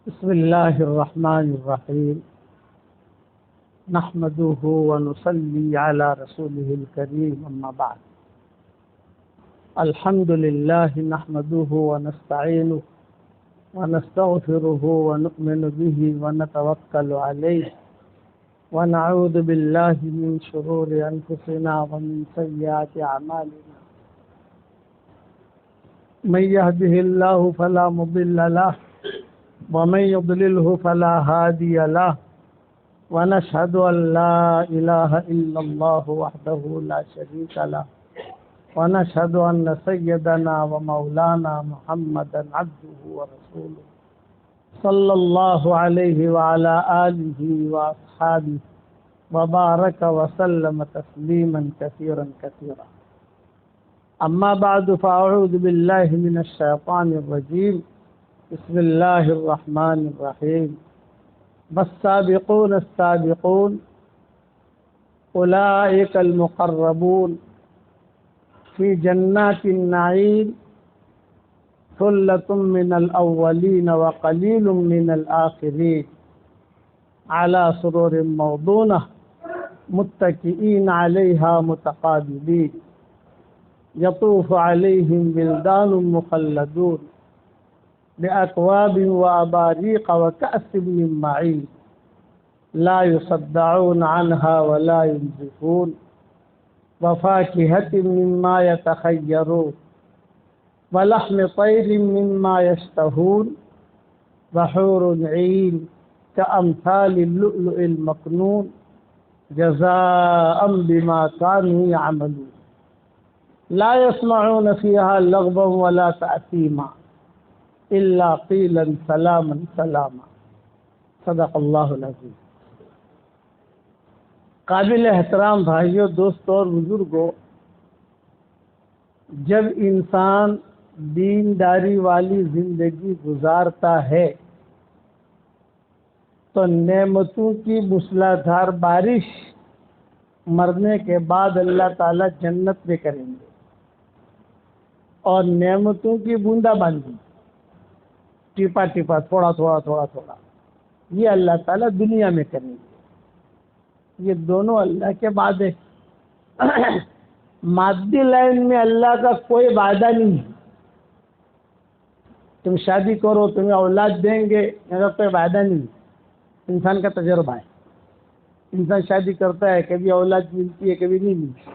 بسم الله الرحمن الرحيم نحمده ونصلي على رسوله الكريم أما بعد الحمد لله نحمده ونستعينه ونستغفره ونؤمن به ونتوكل عليه ونعوذ بالله من شرور أنفسنا ومن سيئات أعمالنا من يهده الله فلا مضل له ومن يضلله فلا هادي له ونشهد أن لا إله إلا الله وحده لا شريك له ونشهد أن سيدنا ومولانا محمدا عبده ورسوله صلى الله عليه وعلى آله وأصحابه وبارك وسلم تسليما كثيرا كثيرا أما بعد فأعوذ بالله من الشيطان الرجيم بسم الله الرحمن الرحيم والسابقون السابقون أولئك المقربون في جنات النعيم ثلة من الأولين وقليل من الآخرين على سرور موضونة متكئين عليها متقابلين يطوف عليهم بلدان مخلدون بأكواب وأباريق وكأس من معين لا يصدعون عنها ولا ينزفون وفاكهة مما يتخيرون ولحم طير مما يشتهون وحور عين كأمثال اللؤلؤ المكنون جزاء بما كانوا يعملون لا يسمعون فيها لغوا ولا تأثيما إلا قيلا سلاما سلاما صدق اللہ العظیم۔ قابل احترام بھائیوں، دوستوں اور بزرگوں، جب انسان دینداری والی زندگی گزارتا ہے تو نعمتوں کی موسلادھار بارش مرنے کے بعد اللہ تعالیٰ جنت میں کریں گے، اور نعمتوں کی بوندا باندی ٹپا ٹپا تھوڑا تھوڑا تھوڑا تھوڑا یہ اللہ تعالیٰ دنیا میں کریں گے۔ یہ دونوں اللہ کے وعدے۔ مادی لائن میں اللہ کا کوئی وعدہ نہیں ہے، تم شادی کرو تمہیں اولاد دیں گے، میرا کوئی وعدہ نہیں ہے، انسان کا تجربہ ہے۔ انسان شادی کرتا ہے، کبھی اولاد ملتی ہے کبھی نہیں ملتی۔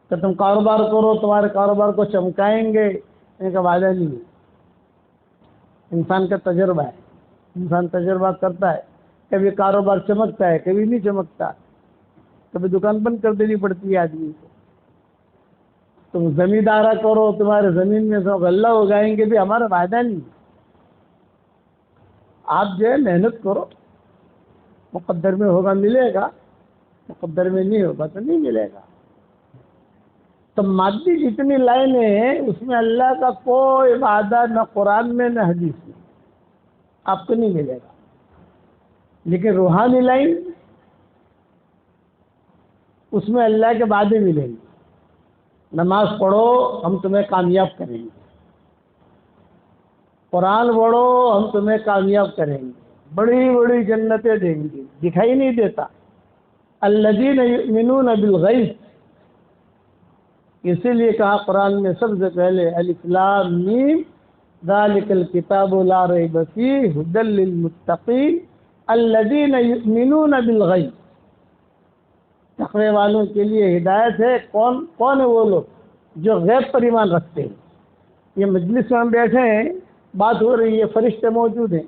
کہ تم کاروبار کرو تمہارے کاروبار کو چمکائیں گے، ان کا وعدہ نہیں ہے، انسان کا تجربہ ہے۔ انسان تجربہ کرتا ہے، کبھی کاروبار چمکتا ہے کبھی نہیں چمکتا، کبھی دکان بند کر دینی پڑتی ہے آدمی کو۔ تم زمیندارہ کرو تمہارے زمین میں سب غلہ اگائیں گے، بھی ہمارا وعدہ نہیں ہے۔ آپ جو ہے محنت کرو، مقدر میں ہوگا ملے گا، مقدر میں نہیں ہوگا تو نہیں ملے گا۔ تو مادی جتنی لائنیں ہیں اس میں اللہ کا کوئی وعدہ نہ قرآن میں نہ حدیث میں آپ کو نہیں ملے گا۔ لیکن روحانی لائن اس میں اللہ کے وعدے ملیں گے۔ نماز پڑھو ہم تمہیں کامیاب کریں گے، قرآن پڑھو ہم تمہیں کامیاب کریں گے، بڑی بڑی جنتیں دیں گے، دکھائی نہیں دیتا۔ الذین یؤمنون بالغیب، اسی لیے کہا قرآن میں سب سے پہلے الف لام میم ذالک الکتاب لا ریب فیہ ھدی للمتقین الذین یؤمنون بالغیب۔ تقوی والوں کے لیے ہدایت ہے۔ کون ہے وہ لوگ جو غیب پر ایمان رکھتے ہیں؟ یہ مجلس میں ہم بیٹھے ہیں، بات ہو رہی ہے، فرشتے موجود ہیں،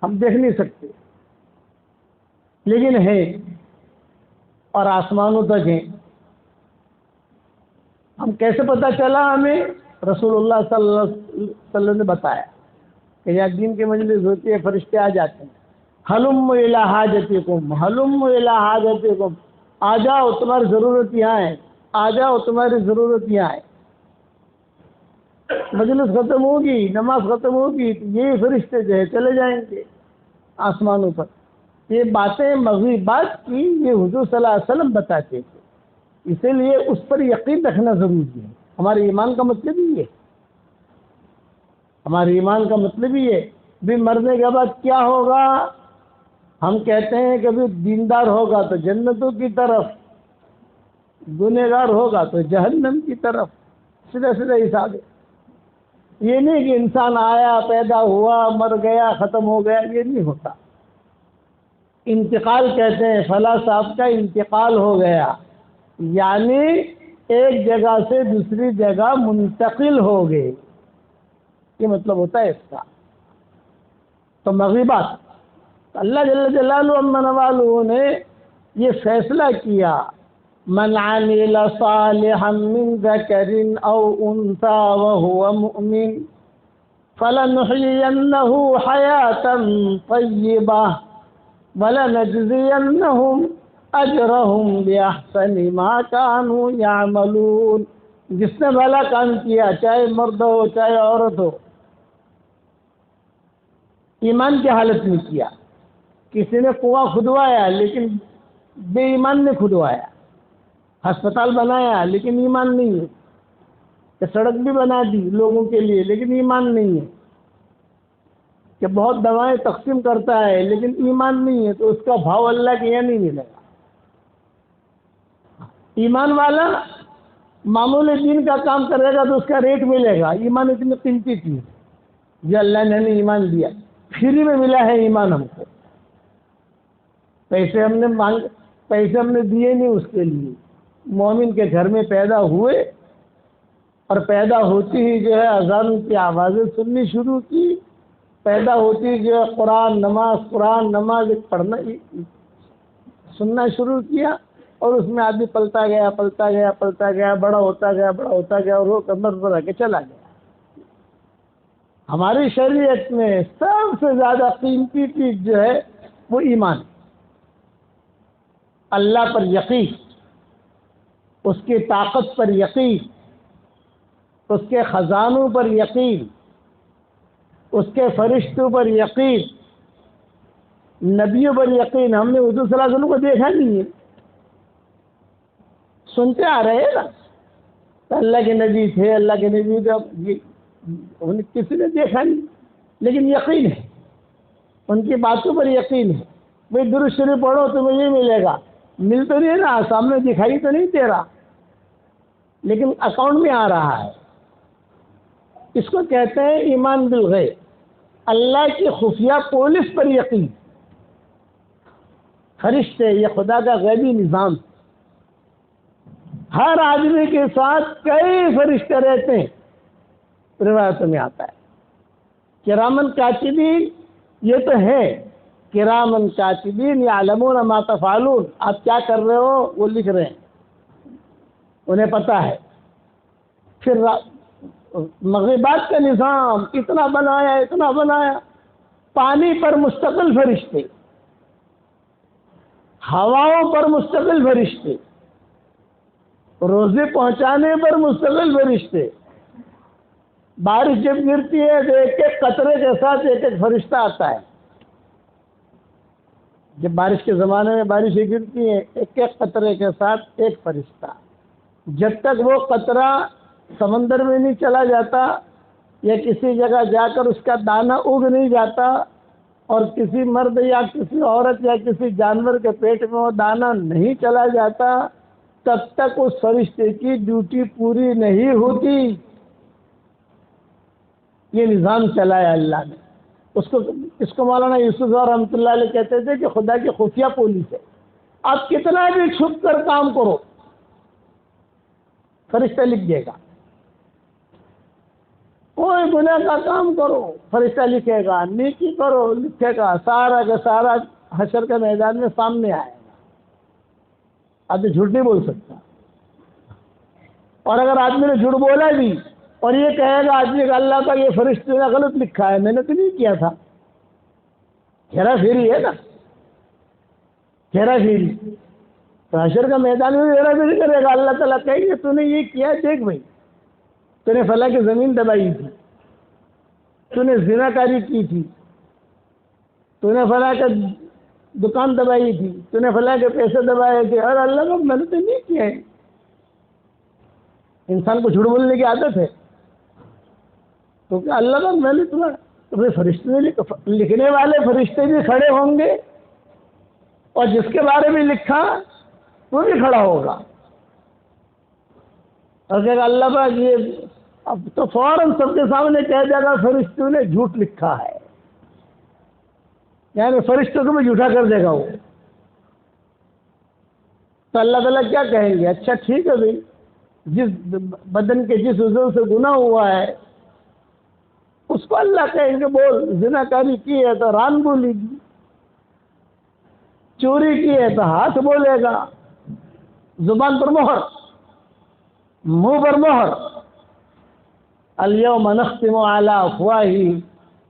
ہم دیکھ نہیں سکتے لیکن ہیں، اور آسمانوں تک ہیں۔ ہم کیسے پتہ چلا؟ ہمیں رسول اللہ صلی اللہ علیہ وسلم نے بتایا کہ یا دین کی مجلس ہوتی ہے، فرشتے آ جاتے ہیں، ہلم الی حاجتکم ہلم الی حاجتکم، آ جاؤ تمہاری ضرورت یہاں ہے، آ جاؤ تمہاری ضرورت یہاں ہے۔ مجلس ختم ہوگی، نماز ختم ہوگی تو یہ فرشتے جو ہے چلے جائیں گے آسمانوں پر۔ یہ باتیں مغیبات کی یہ حضور صلی اللہ علیہ وسلم بتاتے تھے، اسی لیے اس پر یقین رکھنا ضروری ہے۔ ہمارے ایمان کا مطلب ہی ہے۔ ہمارے ایمان کا مطلب ہی ہے بھی مرنے کے بعد کیا ہوگا. ہم کہتے ہیں کہ بھی دیندار ہوگا تو جنتوں کی طرف، گنہگار ہوگا تو جہنم کی طرف. سیدھا سیدھا حساب ہے. یہ نہیں کہ انسان آیا، پیدا ہوا، مر گیا، ختم ہو گیا. یہ نہیں ہوتا. انتقال کہتے ہیں، فلاں صاحب کا انتقال ہو گیا، یعنی ایک جگہ سے دوسری جگہ منتقل ہو گئے. یہ مطلب ہوتا ہے اس کا. تو مغیبات اللہ جل جلالہ عما والہ نے یہ فیصلہ کیا، من عمل صالحا من ذکر او انثى وهو مؤمن فلنحيينه حیاة طیبہ وَلَنَجْزِيَنَّهُمْ أَجْرَهُمْ بِأَحْسَنِ مَا كَانُوا يَعْمَلُونَ. جس نے بھلا کام کیا، چاہے مرد ہو چاہے عورت ہو، ایمان کی حالت میں کیا. کسی نے کنواں کھدوایا لیکن بے ایمان نے کھدوایا، ہسپتال بنایا لیکن ایمان نہیں ہے، کہ سڑک بھی بنا دی لوگوں کے لیے لیکن ایمان نہیں ہے، کہ بہت دوائیں تقسیم کرتا ہے لیکن ایمان نہیں ہے، تو اس کا بھاؤ اللہ کے یہاں نہیں ملے گا. ایمان والا معمولی دین کا کام کرے گا تو اس کا ریٹ ملے گا. ایمان اتنی قیمتی چیز جو اللہ نے ہمیں ایمان دیا، فری میں ملا ہے ایمان ہم کو. پیسے ہم نے دیے نہیں اس کے لیے. مومن کے گھر میں پیدا ہوئے اور پیدا ہوتی ہی جو ہے اذان کی آوازیں سننی شروع کی. پیدا ہوتی جو ہے قرآن نماز پڑھنا سننا شروع کیا، اور اس میں آدمی پلتا گیا، بڑا ہوتا گیا اور وہ کمر پر رہ کے چلا گیا. ہماری شریعت میں سب سے زیادہ قیمتی چیز جو ہے وہ ایمان. اللہ پر یقین، اس کی طاقت پر یقین، اس کے خزانوں پر یقین، اس کے فرشتوں پر یقین، نبیوں پر یقین. ہم نے حضور صلی اللہ علیہ وسلم کو دیکھا نہیں ہے، سنتے آ رہے ہیں نا. اللہ کے نبی تھے، اللہ کے نبی کسی نے دیکھا نہیں، لیکن یقین ہے، ان کی باتوں پر یقین ہے. بھائی درود شریف پڑھو تمہیں یہ ملے گا. مل تو نہیں ہے نا، سامنے دکھائی تو نہیں دے رہا، لیکن اکاؤنٹ میں آ رہا ہے. اس کو کہتے ہیں ایمان بالغیب. اللہ کی خفیہ پولیس پر یقین. فرشتے یہ خدا کا غیبی نظام. ہر آدمی کے ساتھ کئی فرشتے رہتے ہیں، روایتوں میں آتا ہے. کرامن کاتبین یہ تو ہے، کرامن کاتبین یعلمون ما تفعلون. آپ کیا کر رہے ہو وہ لکھ رہے ہیں، انہیں پتہ ہے. پھر مغربات کا نظام اتنا بنایا، پانی پر مستقل فرشتے، ہواؤں پر مستقل فرشتے، روزے پہنچانے پر مستقل فرشتے. بارش جب گرتی ہے تو ایک ایک قطرے کے ساتھ ایک ایک فرشتہ آتا ہے. جب بارش کے زمانے میں بارشیں گرتی ہیں، ایک ایک قطرے کے ساتھ ایک فرشتہ. جب تک وہ قطرہ سمندر میں نہیں چلا جاتا یا کسی جگہ جا کر اس کا دانہ اگ نہیں جاتا اور کسی مرد یا کسی عورت یا کسی جانور کے پیٹ میں وہ دانہ نہیں چلا جاتا، تب تک اس فرشتے کی ڈیوٹی پوری نہیں ہوتی. یہ نظام چلایا اللہ نے. اس کو مولانا یوسف رحمۃ اللہ علیہ کہتے تھے کہ خدا کی خفیہ پولیس ہے. آپ کتنا بھی چھپ کر کام کرو، فرشتہ لکھ دے گا. کوئی گناہ کا کام کرو، فرشتہ لکھے گا. نیکی کرو، لکھے گا. سارا کا سارا حشر کے میدان میں سامنے آئے گا. آدمی جھوٹ نہیں بول سکتا. اور اگر آدمی نے جھوٹ بولا بھی اور یہ کہے گا آدمی کا اللہ کا یہ فرشتے نے غلط لکھا ہے، میں نے تو نہیں کیا تھا، ہیرا پھیری ہے نا، ہیرا پھیری. تو حشر کا میدان میں ہیرا پھیری کرے گا. اللہ تعالیٰ کہے گا تو نے یہ کیا، دیکھ بھائی تو نے فلاں کی زمین دبائی تھی، تو نے زنا کاری کی تھی، تو نے فلاں کا دکان دبائی تھی، تو نے فلاں کے پیسے دبائے تھے. اور اللہ کو میں نے تو نہیں کیا ہے. انسان کو جھوٹ بولنے کی عادت ہے. تو کہ اللہ کا میں نے تمہیں فرشتے لکھنے والے فرشتے بھی کھڑے ہوں گے اور جس کے بارے میں لکھا وہ بھی کھڑا ہوگا. اور کہ اللہ پاک یہ اب تو فوراً سب کے سامنے کہہ دے گا فرشتوں نے جھوٹ لکھا ہے، یعنی فرشتوں کو بھی جھوٹا کر دے گا وہ. تو اللہ تعالیٰ کیا کہیں گے؟ اچھا ٹھیک ہے بھائی، جس بدن کے جس عضو سے گناہ ہوا ہے اس کو اللہ کہیں گے بول. زنا کاری کی ہے تو ران بولے گی، چوری کی ہے تو ہاتھ بولے گا، زبان پر مہر، منہ پر مہر. الیوم نختم علی افواہہم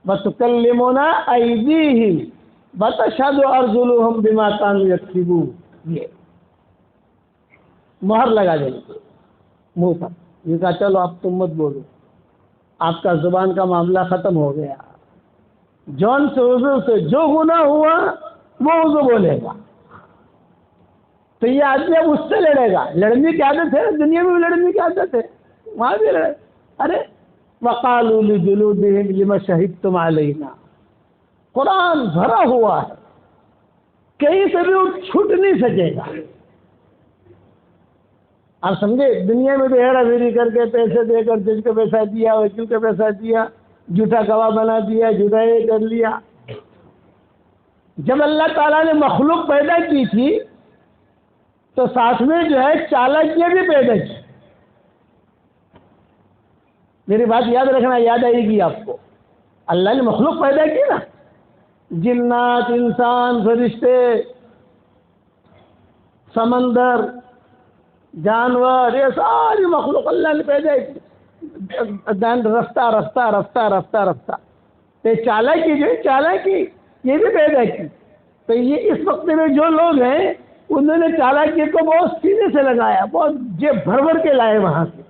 وتکلمنا ایدیہم وتشہد ارجلہم بما کانوا یکسبون. یہ مہر لگا دیں گے منہ پر. یہ کہا چلو اب تم مت بولو، آپ کا زبان کا معاملہ ختم ہو گیا. جون سے عضو سے جو گناہ ہوا وہ عضو بولے گا. تو یہ آدمی اب اس سے لڑے گا. لڑنے کی عادت ہے، دنیا میں بھی لڑنے کی عادت ہے، وہاں بھی لڑے. ارے وقالوا لجلودہم لما شہدتم علینا. قرآن بھرا ہوا ہے، کہیں سے بھی وہ چھوٹ نہیں سکے گا. آپ سمجھے؟ دنیا میں بھی ہیرا پھیری کر کے پیسے دے کر جج کو پیسہ دیا، وکیل کو پیسہ دیا، جھوٹا گواہ بنا دیا، جھوٹا یہ کر لیا. جب اللہ تعالیٰ نے مخلوق پیدا کی تھی تو ساتھ میں جو ہے چالاکیاں بھی پیدا کی. میری بات یاد رکھنا، یاد آئے گی آپ کو. اللہ نے مخلوق پیدا کی نا، جنات، انسان، فرشتے، سمندر، جانور، یہ ساری مخلوق اللہ نے پیدا کی. رفتہ رفتہ رفتہ رفتہ رفتہ تو چالاکی جو ہے چالاکی یہ بھی پیدا کی. تو یہ اس وقت میں جو لوگ ہیں انہوں نے چالاکی کو بہت سینے سے لگایا، بہت جیب بھر بھر کے لائے وہاں سے.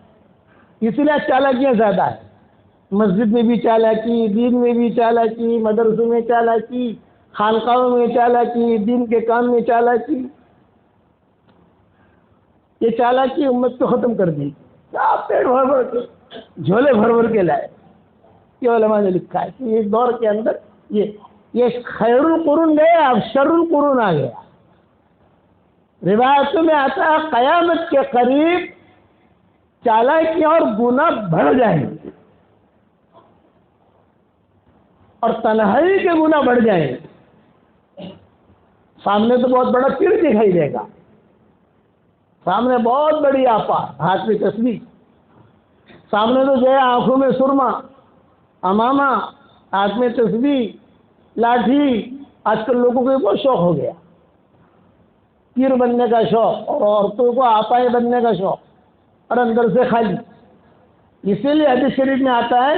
اسی لیے چالاکیاں زیادہ ہیں. مسجد میں بھی چالاکی، دین میں بھی چالاکی، مدرسوں میں چالاکی، خانقاہوں میں چالاکی، دین کے کام میں چالاکی. یہ چالاکی امت کو ختم کر دی. آپ پیٹ بھر بھر کے، جھولے بھر بھر کے لائے. یہ علماء نے لکھا ہے کہ اس دور کے اندر یہ خیر القرون گیا، اب شر القرون آ گیا. روایتوں میں آتا ہے قیامت کے قریب چالاکیاں اور گناہ بڑھ جائیں گے اور تنہائی کے گناہ بڑھ جائیں گے. سامنے تو بہت بڑا پیر دکھائی دے گا، سامنے بہت بڑی آپا، ہاتھ میں تسبیح، سامنے تو جو ہے آنکھوں میں سرما، امامہ، ہاتھ میں تسبیح، لاٹھی. آج کل لوگوں کو بہت شوق ہو گیا پیر بننے کا شوق، اور عورتوں کو آپائیں بننے کا شوق، اور اندر سے خالی. اسی لیے حدیث شریف میں آتا ہے،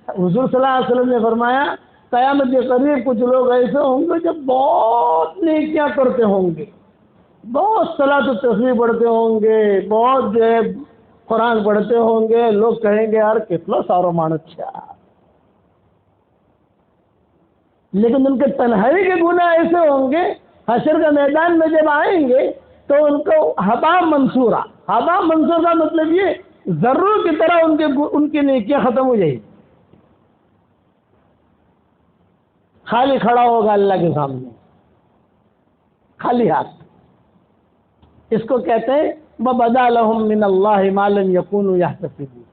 حضور صلی اللہ علیہ وسلم نے فرمایا قیامت کے قریب کچھ لوگ ایسے ہوں گے جو بہت نیکیاں کرتے ہوں گے، بہت صلاۃ و تسبیح پڑھتے ہوں گے، بہت جو ہے قرآن پڑھتے ہوں گے. لوگ کہیں گے یار کتنا سارا مانت اچھا، لیکن ان کے تنہائی کے گناہ ایسے ہوں گے حشر کے میدان میں جب آئیں گے تو ان کو ہبا منصورہ. ہبا منصور کا مطلب یہ ذروں کی طرح ان کی نیکیاں ختم ہو جائیں گی. خالی کھڑا ہوگا اللہ کے سامنے، خالی ہاتھ. اس کو کہتے ہیں وَبَدَا لَهُم مِّنَ اللَّهِ مَا لَمْ يَكُونُوا يَحْتَسِبُونَ.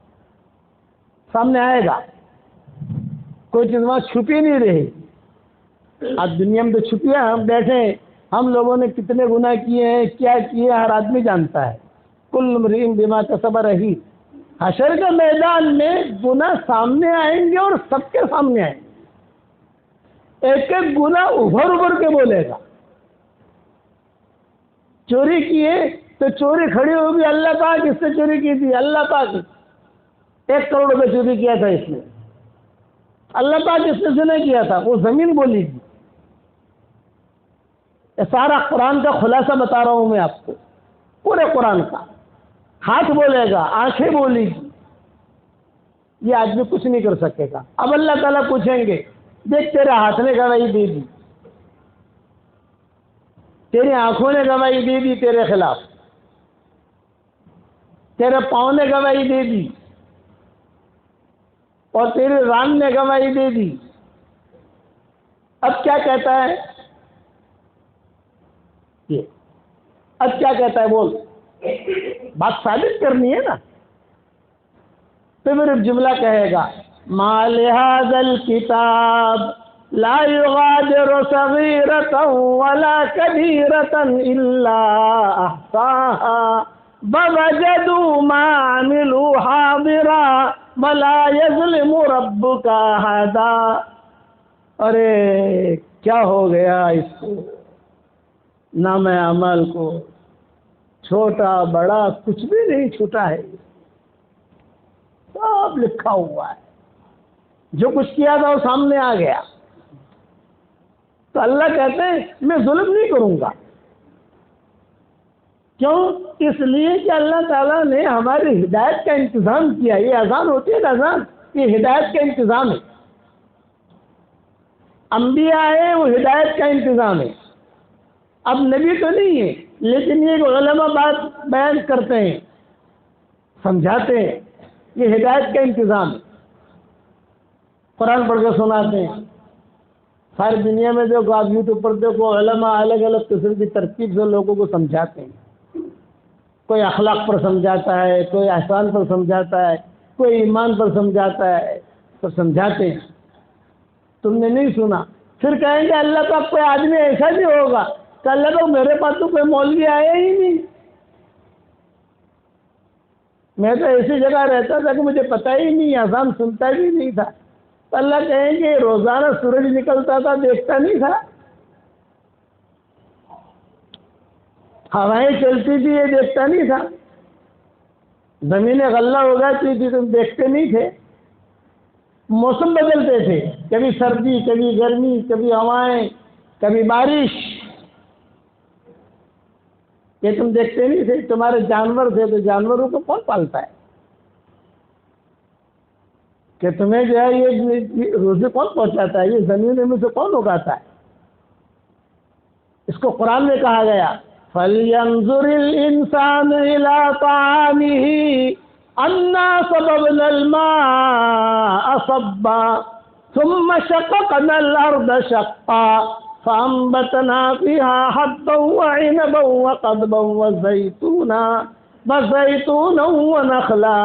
سامنے آئے گا، کوئی چیز وہاں چھپی نہیں رہی. آج دنیا میں تو چھپیاں ہم بیٹھے ہیں، ہم لوگوں نے کتنے گناہ کیے ہیں، کیا کیے، ہر آدمی جانتا ہے. کل امرئ بما کسب رہین. حشر کے میدان میں گناہ سامنے آئیں گے اور سب کے سامنے آئیں گے. ایک ایک گناہ ابھر ابھر کے بولے گا. چوری کیے تو چوری کھڑی ہوگی، اللہ پاک اس سے چوری کی تھی، اللہ پاک 1 کروڑ روپے چوری کیا تھا اس نے، اللہ پاک اس نے نہیں کیا تھا. وہ زمین بولی تھی. یہ سارا قرآن کا خلاصہ بتا رہا ہوں میں آپ کو، پورے قرآن کا. ہاتھ بولے گا، آنکھیں بولے گی، یہ آدمی کچھ نہیں کر سکے گا. اب اللہ تعالیٰ پوچھیں گے دیکھ تیرے ہاتھ نے گواہی دے دی، تیری آنکھوں نے گواہی دے دی تیرے خلاف، تیرے پاؤں نے گواہی دے دی، اور تیری ران نے گواہی دے دی. اب کیا کہتا ہے یہ؟ اب کیا کہتا ہے بول؟ بات ثابت کرنی ہے نا. تو پھر جملہ کہے گا ما لهذا الكتاب لا يغادر صغيرة ولا كبيرة إلا أحصاها ووجدوا ما عملوا حاضرا ولا يظلم ربك أحدا. ارے کیا ہو گیا اس کو؟ نام عمل کو چھوٹا بڑا کچھ بھی نہیں چھوٹا ہے، سب لکھا ہوا ہے. جو کچھ کیا تھا وہ سامنے آ گیا. تو اللہ کہتے ہیں میں ظلم نہیں کروں گا. کیوں؟ اس لیے کہ اللہ تعالیٰ نے ہماری ہدایت کا انتظام کیا. یہ اذان ہوتی ہے نا، اذان یہ ہدایت کا انتظام ہے. انبیاء ہے وہ ہدایت کا انتظام ہے. اب نبی تو نہیں ہے لیکن یہ علماء بات بیان کرتے ہیں، سمجھاتے ہیں. یہ ہدایت کا انتظام ہے. قرآن پڑھ کے سناتے ہیں. ساری دنیا میں جو آپ یوٹیوب پر دیکھو علماء الگ الگ قسم کی ترتیب سے لوگوں کو سمجھاتے ہیں. کوئی اخلاق پر سمجھاتا ہے، کوئی احسان پر سمجھاتا ہے، کوئی ایمان پر سمجھاتا ہے. تو سمجھاتے ہیں. تم نے نہیں سنا، پھر کہیں گے اللہ کا کوئی آدمی ایسا بھی ہوگا کہ اللہ کو میرے پاس تو کوئی مولوی آیا ہی نہیں، میں تو ایسی جگہ رہتا تھا کہ مجھے پتہ ہی نہیں، اذان سنتا بھی نہیں تھا. تو اللہ کہیں گے روزانہ سورج نکلتا تھا دیکھتا نہیں تھا، ہوائیں چلتی تھی یہ دیکھتا نہیں تھا، زمینیں غلہ ہو جاتی تھی تم دیکھتے نہیں تھے. موسم بدلتے تھے، کبھی سردی کبھی گرمی، کبھی ہوائیں کبھی بارش، یہ تم دیکھتے نہیں تھے. تمہارے جانور تھے تو جانوروں کو کون پالتا ہے؟ کہ تمہیں جو ہے یہ روزی کون پہنچاتا ہے؟ یہ زمین میں سے کون اگاتا ہے؟ اس کو قرآن میں کہا گیا فَلْيَنْظُرِ الْإِنسَانُ إِلَىٰ طَعَامِهِ أَنَّا صَبَبْنَا الْمَاءَ صَبًّا ثُمَّ شَقَقْنَا الْأَرْضَ شَقًّا فَأَنبَتْنَا فِيهَا حَبًّا وَعِنَبًا وَقَضْبًا وَزَيْتُونًا وَنَخْلًا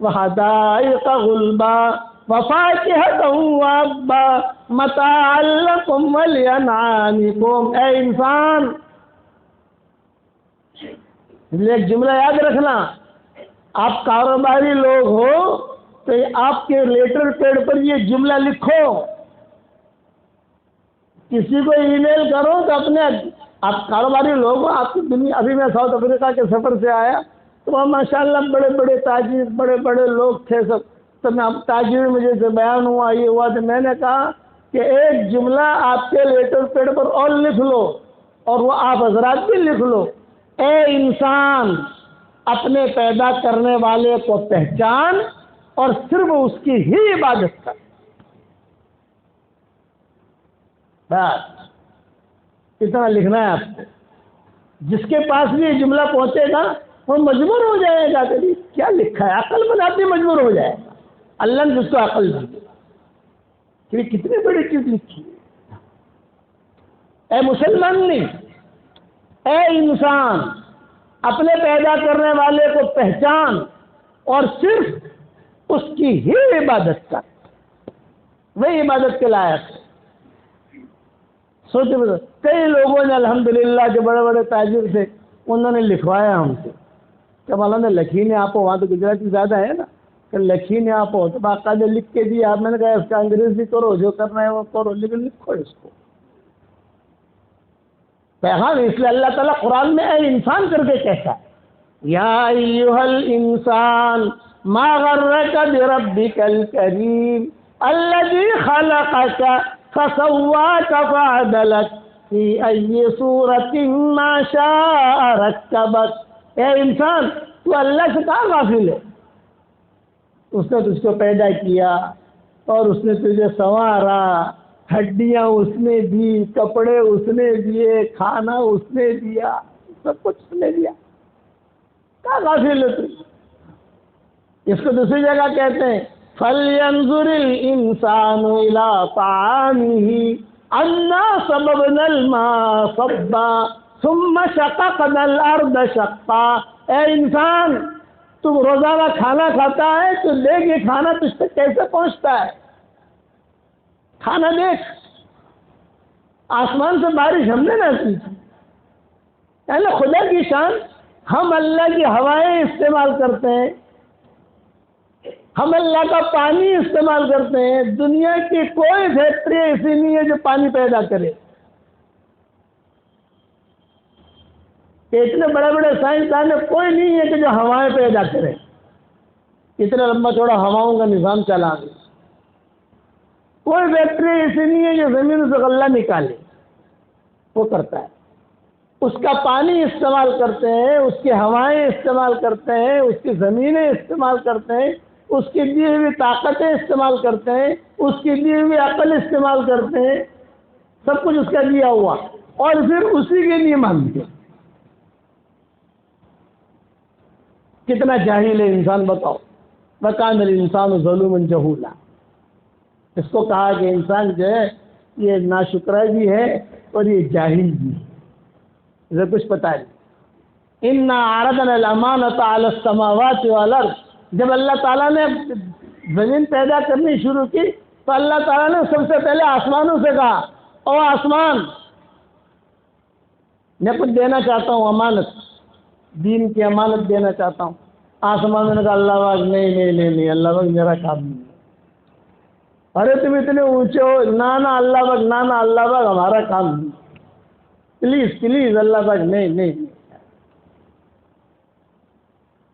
وَحَدَائِقَ غُلْبًا وَفَاكِهَةً وَأَبًّا مَتَاعًا لَكُمْ وَلِأَنْعَامِكُمْ. اے انسان، ایک جملہ یاد رکھنا، آپ کاروباری لوگ ہو تو آپ کے لیٹر پیڈ پر یہ جملہ لکھو. کسی کو ای میل کرو تو اپنے، آپ کاروباری لوگ ہو، آپ کی دنیا. ابھی میں ساؤتھ افریقہ کے سفر سے آیا تو وہاں ماشاء اللہ بڑے بڑے تاجر، بڑے بڑے لوگ تھے سب. تو میں تاجر مجھے سے بیان ہوا، یہ ہوا، تو میں نے کہا کہ ایک جملہ آپ کے لیٹر پیڈ پر اور لکھ لو، اور وہ آپ حضرات بھی لکھ لو. اے انسان، اپنے پیدا کرنے والے کو پہچان اور صرف اس کی ہی عبادت کر. بس اتنا لکھنا ہے آپ کو. جس کے پاس بھی یہ جملہ پہنچے گا وہ مجبور ہو جائے گا کہ کیا لکھا ہے. عقل مند آدمی مجبور ہو جائے گا. اللہ نے جس کو عقل دی کہ کتنی بڑی چیز لکھی ہے. اے مسلمان نہیں، اے انسان، اپنے پیدا کرنے والے کو پہچان اور صرف اس کی ہی عبادت کر. وہی عبادت کے لائق ہے. سوچے کئی لوگوں نے الحمدللہ جو بڑے بڑے تاجر تھے انہوں نے لکھوایا ہم سے کہ مولانا لکھینے آپ وہاں تو گجراتی زیادہ ہے نا، کہ لکھینے آپ تو باقاعدہ لکھ کے دیا. میں نے کہا اس کا انگریزی کرو، جو کرنا ہے وہ کرو، لیکن لکھو اس کو. پیغام اس لیے اللہ تعالیٰ قرآن میں اے انسان کر کے کہتا ہے یا ایھا الانسان ما غرک بربک الکریم الذی خلقک فسواک فعدلک فی ای صورت ما شاء رکبک. اے انسان، تو اللہ سے کہاں غافل ہے؟ اس نے تجھ کو پیدا کیا اور اس نے تجھے سنوارا، ہڈیاں اس نے دی، کپڑے اس نے دیے، کھانا اس نے دیا، سب کچھ اس نے دیا. کہاں غافل ہے تو؟ اس کو دوسری جگہ کہتے ہیں فَلْيَنْظُرِ الْإِنسَانُ إِلَىٰ طَعَامِهِ أَنَّا صَبَبْنَا الْمَاءَ صَبًّا ثُمَّ شَقَقْنَا الْأَرْضَ شَقًّا۔ اے انسان، تم روزانہ کھانا کھاتا ہے تو دیکھ یہ کھانا تجھ تک کیسے پہنچتا ہے، کھانا دیکھ۔ آسمان سے بارش ہم نے نازل کی، یعنی خدا کی شان۔ ہم اللہ کی ہوائیں استعمال کرتے ہیں، ہم اللہ کا پانی استعمال کرتے ہیں۔ دنیا کی کوئی فیکٹری ایسی نہیں ہے جو پانی پیدا کرے۔ اتنے بڑے بڑے سائنسدان کوئی نہیں ہے کہ جو ہوائیں پیدا کرے، اتنا لمبا چوڑا ہواؤں کا نظام چلا دے۔ کوئی فیکٹری ایسی نہیں ہے جو زمین سے غلہ نکالے، وہ کرتا ہے۔ اس کا پانی استعمال کرتے ہیں، اس کی ہوائیں استعمال کرتے ہیں، اس کی زمینیں استعمال کرتے ہیں، اس کی دی ہوئی طاقتیں استعمال کرتے ہیں، اس کی دی ہوئی عقل استعمال کرتے ہیں، سب کچھ اس کا دیا ہوا، اور پھر اسی کے لیے مانتے ہیں۔ کتنا جاہل ہے انسان، بتاؤ۔ وَكَانَ الْإِنسَانُ ظَلُومًا جَهُولًا۔ اس کو کہا کہ انسان جو ہے یہ ناشکرا بھی ہے اور یہ جاہل بھی ہے، اسے کچھ پتا نہیں۔ إِنَّا عَرَضْنَا الْأَمَانَةَ عَلَى السَّمَاوَاتِ وَالْأَرْضِ۔ جب اللہ تعالیٰ نے زمین پیدا کرنی شروع کی تو اللہ تعالیٰ نے سب سے پہلے آسمانوں سے کہا، او آسمان، میں کچھ دینا چاہتا ہوں، امانت، دین کی امانت دینا چاہتا ہوں۔ آسمان نے کہا اللہ باغ نہیں نہیں نہیں نہیں، اللہ باغ میرا کام نہیں۔ ارے تم اتنے اونچے ہو، نانا اللہ باغ، نانا اللہ باغ ہمارا کام نہیں، پلیز پلیز اللہ باغ نہیں نہیں۔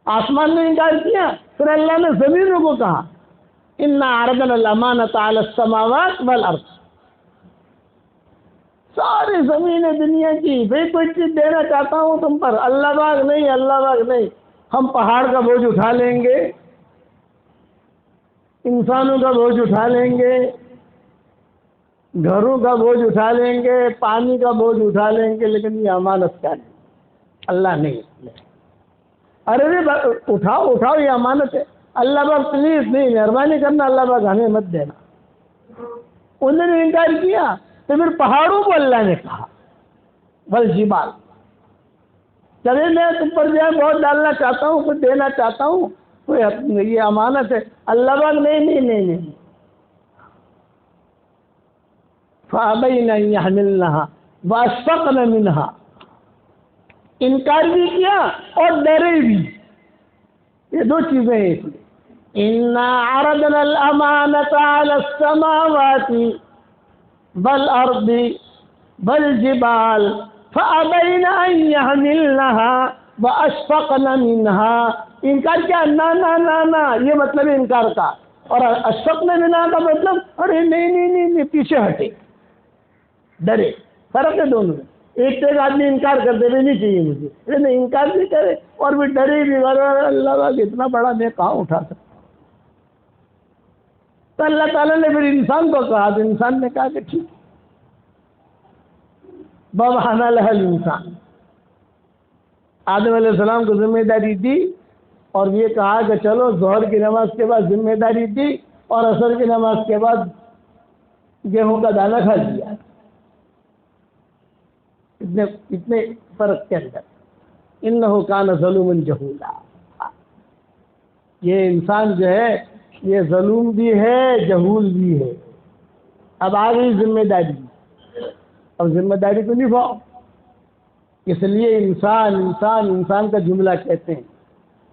آسمان نے انکار کیا، پھر اللہ نے زمینوں کو کہا اِنَّا عَرَضْنَا الْأَمَانَةَ عَلَى السَّمَاوَاتِ وَالْأَرْضِ۔ ساری زمینیں دنیا کی، بھئی کوئی چیز دینا چاہتا ہوں تم پر، اللہ باغ نہیں، اللہ باغ نہیں۔ ہم پہاڑ کا بوجھ اٹھا لیں گے، انسانوں کا بوجھ اٹھا لیں گے، گھروں کا بوجھ اٹھا لیں گے، پانی کا بوجھ اٹھا لیں گے، لیکن یہ امانت کا نہیں، اللہ نہیں۔ ارے اٹھاؤ اٹھاؤ، یہ امانت ہے، اللہ باغ پلیز نہیں، مہربانی کرنا، اللہ باغ ہمیں مت دینا۔ انہوں نے انکار کیا تو پھر پہاڑوں کو اللہ نے کہا والجبال، چلے میں تم پر جو ہے بہت ڈالنا چاہتا ہوں، کچھ دینا چاہتا ہوں، کوئی یہ امانت ہے، اللہ باغ نہیں نہیں نہیں نہیں۔ فَأَبَيْنَ أَن يَحْمِلْنَهَا وَأَشْفَقْنَ مِنْهَا۔ انکار بھی کیا اور ڈرے بھی، یہ دو چیزیں ہیں اس میں۔ إِنَّا عَرَضْنَا الْأَمَانَةَ عَلَى السَّمَاوَاتِ وَالْأَرْضِ وَالْجِبَالِ فَأَبَيْنَ أَن يَحْمِلْنَهَا وَأَشْفَقْنَ مِنْهَا۔ انکار کیا، نا نا نا نا، یہ مطلب انکار کا، اور اشفقن منها کا مطلب ارے نہیں نہیں نہیں نہیں، پیچھے ہٹے، ڈرے۔ فرق ہے دونوں میں۔ ایک تو ایک آدمی انکار کر دے نہیں چاہیے مجھے، لیکن انکار بھی کرے اور بھی ڈرے بھی، اللہ باغ اتنا بڑا میں کہاں اٹھا سکتا۔ تو اللہ تعالیٰ نے پھر انسان کو کہا تو انسان نے کہا کہ ٹھیک، وَوَهَنَ لَهَا الْإِنسَانُ۔ آدم علیہ السلام کو ذمہ داری دی اور یہ کہا کہ چلو ظہر کی نماز کے بعد ذمہ داری دی اور عصر کی نماز کے بعد گیہوں کا دانہ کھا لیا۔ اتنے فرق کے اندر انہو کان ظلوما جہولا، یہ انسان جو ہے یہ ظلوم بھی ہے، جہول بھی ہے۔ اب آ گئی ذمہ داری، اب ذمہ داری کو نبھاؤ۔ اس لیے انسان انسان انسان کا جملہ کہتے ہیں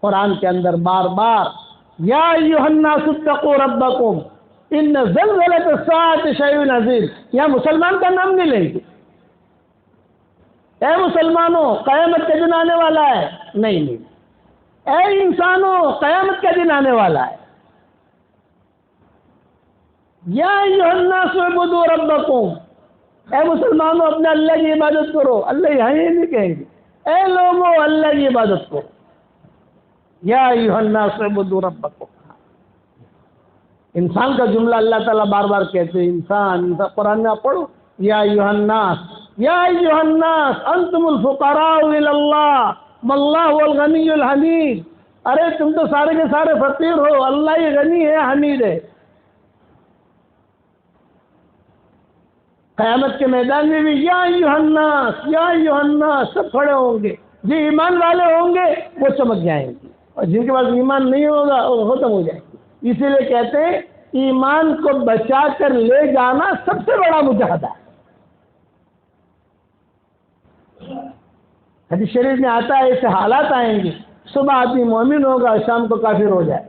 قرآن کے اندر بار بار، یا ایھا الناس اتقوا ربکم ان زلزلۃ الساعۃ شیء عظیم۔ یہاں مسلمان کا نام نہیں لیں گے، اے مسلمانوں قیامت کا دن آنے والا ہے، نہیں نہیں، اے انسانوں قیامت کا دن آنے والا ہے۔ یا ایھا الناس اعبدوا ربکم، اے مسلمانوں اپنے اللہ کی عبادت کرو۔ اللہ یہاں یہ نہیں کہیں گے، اے لوگوں اللہ کی عبادت کرو۔ یا ایھا الناس اعبدوا ربکم، انسان کا جملہ اللہ تعالیٰ بار بار کہتے ہیں، انسان قرآن میں آپ پڑھو، یا ایھا الناس، یا ایھا الناس انتم الفقراء الی اللہ واللہ هو الغنی الحمید۔ ارے تم تو سارے کے سارے فقیر ہو، اللہ ہی غنی ہے، حمید ہے۔ قیامت کے میدان میں بھی یا ایھا الناس یا ایھا الناس سب کھڑے ہوں گے، جو ایمان والے ہوں گے وہ چمک جائیں گے، اور جن کے پاس ایمان نہیں ہوگا وہ ختم ہو جائیں گے۔ اسی لیے کہتے ہیں ایمان کو بچا کر لے جانا سب سے بڑا مجاہدہ ہے۔ حدیث شریف میں آتا ہے ایسے حالات آئیں گے، صبح آدمی مومن ہوگا، شام کو کافر ہو جائے،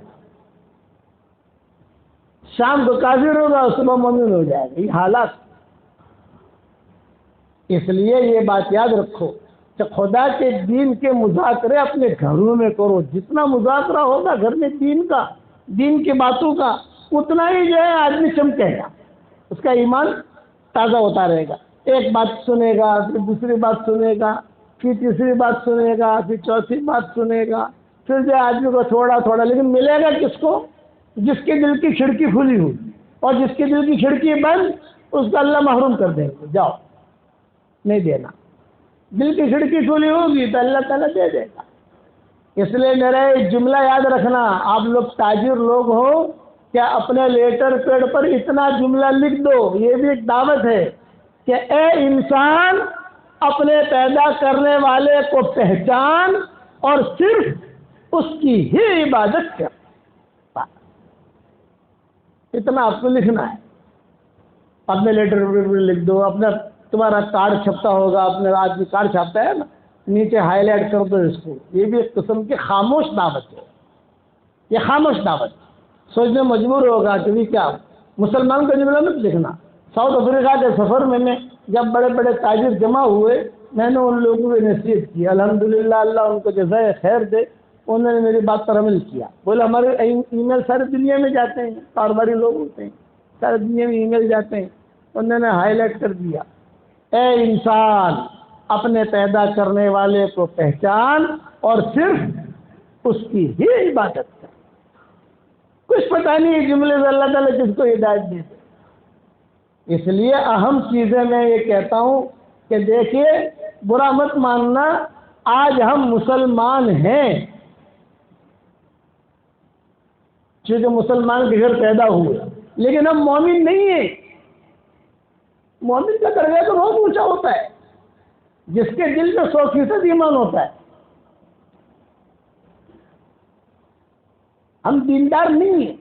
شام کو کافر ہوگا اور صبح مومن ہو جائے گا، یہ حالات۔ اس لیے یہ بات یاد رکھو کہ خدا کے دین کے مذاکرے اپنے گھروں میں کرو، جتنا مذاکرہ ہوگا گھر میں دین کا، دین کی باتوں کا، اتنا ہی جو ہے آدمی چمکے گا، اس کا ایمان تازہ ہوتا رہے گا۔ ایک بات سنے گا، پھر دوسری بات سنے گا، پھر تیسری بات سنے گا، پھر چوتھی بات سنے گا، پھر جو آدمی کو تھوڑا تھوڑا، لیکن ملے گا کس کو؟ جس کے دل کی کھڑکی کھلی ہوئی، اور جس کے دل کی کھڑکی بند اس کو اللہ محروم کر دیں گے، جاؤ نہیں دینا۔ دل کی کھڑکی کھلی ہوگی تو اللہ تعالیٰ دے دے گا۔ اس لیے میرا ایک جملہ یاد رکھنا، آپ لوگ تاجر لوگ ہو، کیا اپنے لیٹر پیڈ پر اتنا جملہ لکھ دو، یہ بھی ایک دعوت ہے کہ اے انسان اپنے پیدا کرنے والے کو پہچان اور صرف اس کی ہی عبادت کر۔ اتنا آپ کو لکھنا ہے، اپنے لیٹر پیڈ پر لکھ دو، اپنا تمہارا کارڈ چھپتا ہوگا، اپنے آدمی کارڈ چھاپتا ہے نا، نیچے ہائی لائٹ کر دو اس کو۔ یہ بھی ایک قسم کی خاموش دعوت ہے، یہ خاموش دعوت سوچنے مجبور ہوگا کہ بھی کیا مسلمان کا جملہ مت لکھنا۔ ساؤتھ افریقہ کے سفر میں جب بڑے بڑے تاجر جمع ہوئے، میں نے ان لوگوں کو نصیحت کی، الحمدللہ اللہ ان کو جزائے خیر دے، انہوں نے میری بات پر عمل کیا۔ بولے ہمارے ای میل ساری دنیا میں جاتے ہیں، کاروباری لوگ ہوتے ہیں، ساری دنیا میں ای میل جاتے ہیں، انہوں نے ہائی لائٹ کر دیا، اے انسان اپنے پیدا کرنے والے کو پہچان اور صرف اس کی ہی عبادت کر۔ کچھ پتہ نہیں ہے جملے سے اللہ تعالیٰ کس کو ہدایت دے دے۔ اس لیے اہم چیزیں میں یہ کہتا ہوں کہ دیکھیے، برا مت ماننا، آج ہم مسلمان ہیں چونکہ مسلمان کے گھر پیدا ہوئے، لیکن ہم مومن نہیں ہیں۔ مومن کا درجہ تو بہت اونچا ہوتا ہے، جس کے دل میں 100% ایمان ہوتا ہے۔ ہم دیندار نہیں ہیں،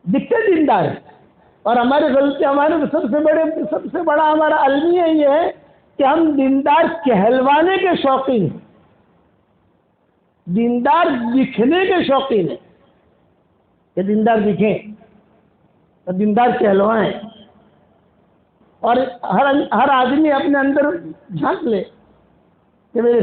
دکھتے دیندار ہیں، اور ہماری غلطی، ہمارے سب سے بڑا ہمارا المیہ یہ ہے کہ ہم دیندار کہلوانے کے شوقین ہیں، دیندار دکھنے کے شوقین ہیں، کہ دیندار دکھیں اور دیندار کہلوائیں، اور ہر آدمی اپنے اندر جھانک لے کہ میرے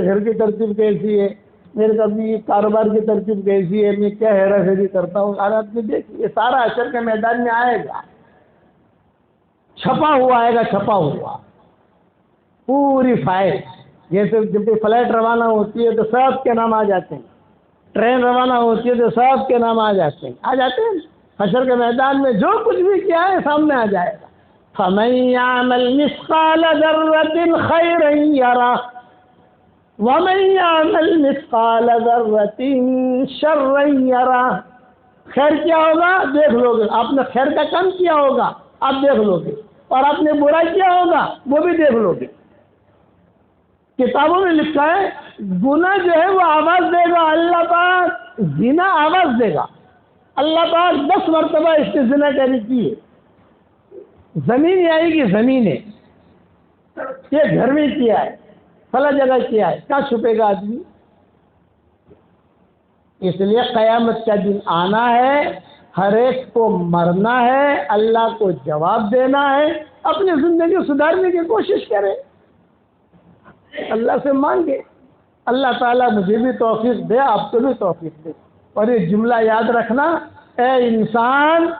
گھر کی ترتیب کیسی ہے، میرے کبھی کاروبار کی ترتیب کیسی ہے، میں کیا ہیرا پھیری کرتا ہوں۔ ہر آدمی دیکھ، یہ سارا حشر کے میدان میں آئے گا، چھپا ہوا آئے گا، چھپا ہوا پوری فائل۔ جیسے جب فلائٹ روانہ ہوتی ہے تو سب کے نام آ جاتے ہیں، ٹرین روانہ ہوتی ہے تو سب کے نام آ جاتے ہیں، حشر کے میدان میں جو کچھ بھی کیا ہے سامنے آ جائے گا۔ فَمَن يَعْمَلْ مِثْقَالَ ذَرَّةٍ خَيْرًا يَرَهُ وَمَن يَعْمَلْ مِثْقَالَ ذَرَّةٍ شَرًّا يَرَهُ۔ خیر کیا ہوگا دیکھ لو گے، آپ نے خیر کا کام کیا ہوگا آپ دیکھ لو گے، اور آپ نے برا کیا ہوگا وہ بھی دیکھ لو گے۔ کتابوں میں لکھا ہے گناہ جو ہے وہ آواز دے گا، اللہ پاک زنا آواز دے گا، اللہ پاک 10 مرتبہ اس نے زنا کری کی ہے، زمین آئے گی، زمین ہے، یہ گھر میں کیا ہے، فلاں جگہ کیا ہے، کہاں چھپے گا آدمی؟ اس لیے قیامت کا دن آنا ہے، ہر ایک کو مرنا ہے، اللہ کو جواب دینا ہے، اپنی زندگی سدھارنے کی کوشش کرے، اللہ سے مانگے، اللہ تعالیٰ مجھے بھی توفیق دے، آپ کو بھی توفیق دے۔ اور یہ جملہ یاد رکھنا، اے انسان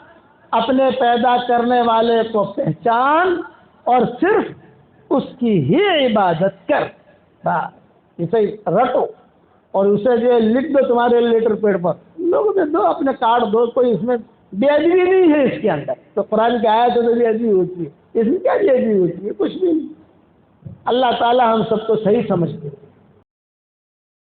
اپنے پیدا کرنے والے کو پہچان اور صرف اس کی ہی عبادت کر، اسے رٹو اور اسے جو لکھ دو تمہارے لیٹر پیڈ پر، لوگوں میں دو، اپنے کارڈ دو، کوئی اس میں بے ادبی نہیں ہے اس کے اندر۔ تو قرآن کی آیت تو بے ادبی ہوتی ہے، اس میں کیا بے ادبی ہوتی ہے؟ کچھ بھی نہیں۔ اللہ تعالی ہم سب کو صحیح سمجھتے ہیں۔